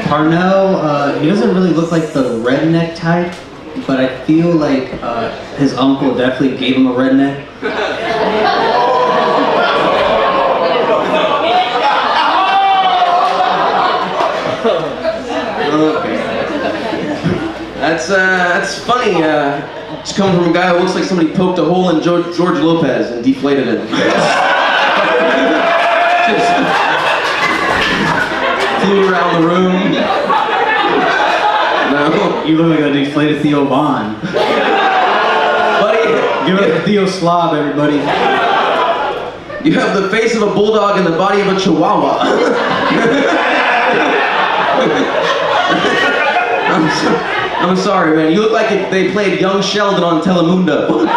Parnell, he doesn't really look like the redneck type, but I feel like his uncle definitely gave him a redneck. Okay. That's funny. It's coming from a guy who looks like somebody poked a hole in George Lopez and deflated it. Just flew around the room. No. You look like a deflated Theo Von. Buddy, Give it a Theo Slob, everybody. you have the face of a bulldog and the body of a chihuahua. I'm sorry, man. You look like if they played Young Sheldon on Telemundo.